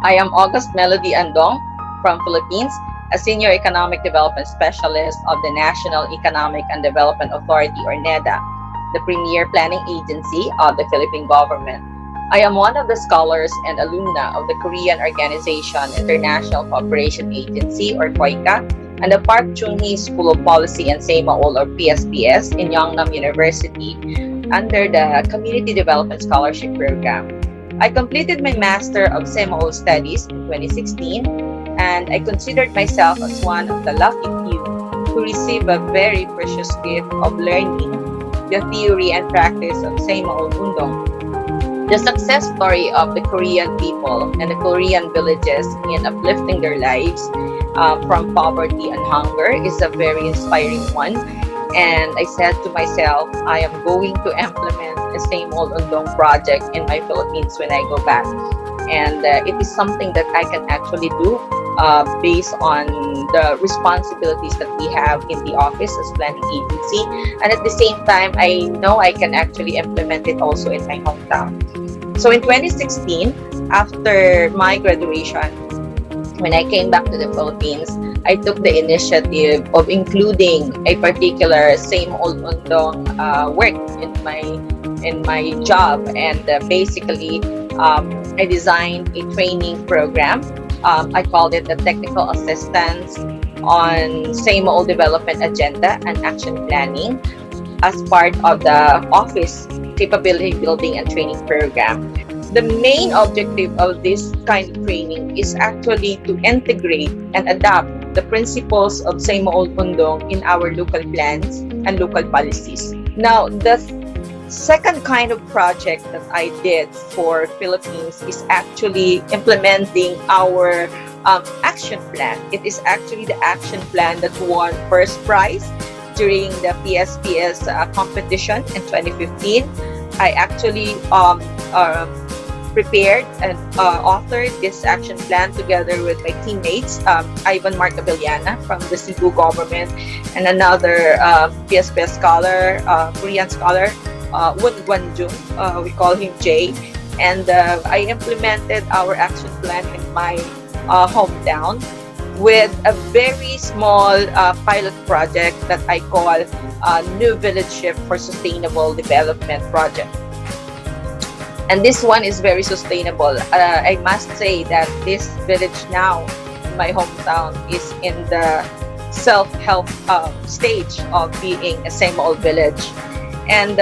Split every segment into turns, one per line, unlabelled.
I am August Melody Andong from Philippines, a Senior Economic Development Specialist of the National Economic and Development Authority, or NEDA, the premier planning agency of the Philippine government. I am one of the scholars and alumna of the Korean organization International Cooperation Agency, or KOICA, and the Park Chung-hee School of Policy and Saemaul, or PSPS, in Yongnam University under the Community Development Scholarship Program. I completed my Master of Saemaul Studies in 2016, and I considered myself as one of the lucky few who received a very precious gift of learning the theory and practice of Saemaul Andong. The success story of the Korean people and the Korean villages in uplifting their lives from poverty and hunger is a very inspiring one. And I said to myself, I am going to implement the Saemaul Andong project in my Philippines when I go back. And it is something that I can actually do based on the responsibilities that we have in the office as planning agency. And at the same time, I know I can actually implement it also in my hometown. So in 2016, after my graduation, when I came back to the Philippines, I took the initiative of including a particular Saemaul Andong work in my job, and basically I designed a training program. I called it the Technical Assistance on Saemaul Development Agenda and Action Planning as part of the Office Capability Building and Training Program. The main objective of this kind of training is actually to integrate and adapt the principles of Saemaul Andong in our local plans and local policies. Now, the second kind of project that I did for Philippines is actually implementing our action plan. It is actually the action plan that won first prize during the PSPS competition in 2015. I actually prepared and authored this action plan together with my teammates, Ivan Marcabiliana from the Cebu government, and another PSPS scholar, Korean scholar, Woon Gwanjung, we call him Jay. And I implemented our action plan in my hometown with a very small pilot project that I call New Village Shift for Sustainable Development Project. And this one is very sustainable. I must say that this village now in my hometown is in the self-help stage of being a Saemaul village. And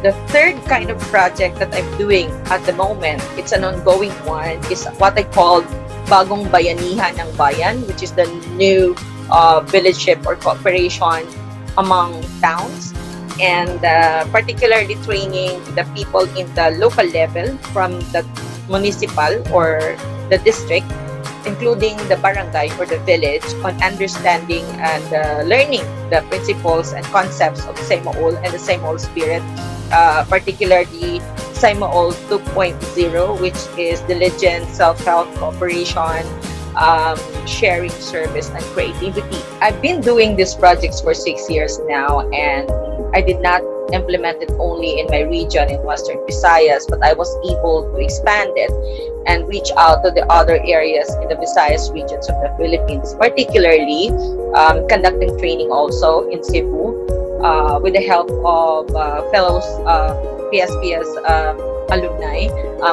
the third kind of project that I'm doing at the moment, it's an ongoing one, is what I call Bagong Bayanihan ng Bayan, which is the new villageship or cooperation among towns, and particularly training the people in the local level from the municipal or the district, including the barangay or the village, on understanding and learning the principles and concepts of Saemaul and the Saemaul spirit, particularly Saemaul 2.0, which is diligent, self-help, cooperation, sharing, service, and creativity. I've been doing these projects for 6 years now, and I did not implement it only in my region in Western Visayas, but I was able to expand it and reach out to the other areas in the Visayas regions of the Philippines, particularly conducting training also in Cebu with the help of fellows PSPS alumni,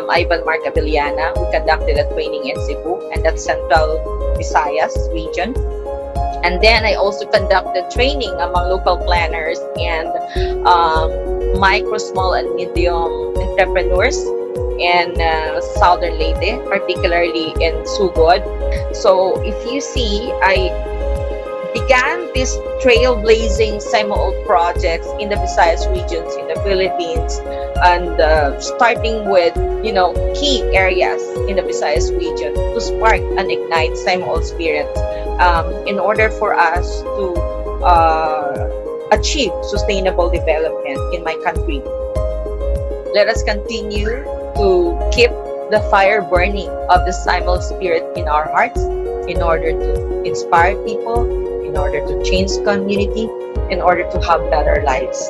Ivan Marcabiliana. We conducted a training in Cebu, and that's Central Visayas region. And then I also conducted training among local planners and micro, small, and medium entrepreneurs in Southern Leyte, particularly in Sugod. So if you see, I began this trailblazing Saemaul projects in the Visayas regions in the Philippines, and starting with key areas in the Visayas region to spark and ignite Saemaul spirit in order for us to achieve sustainable development in my country. Let us continue to keep the fire burning of the Saemaul spirit in our hearts in order to inspire people, in order to change community, in order to have better lives.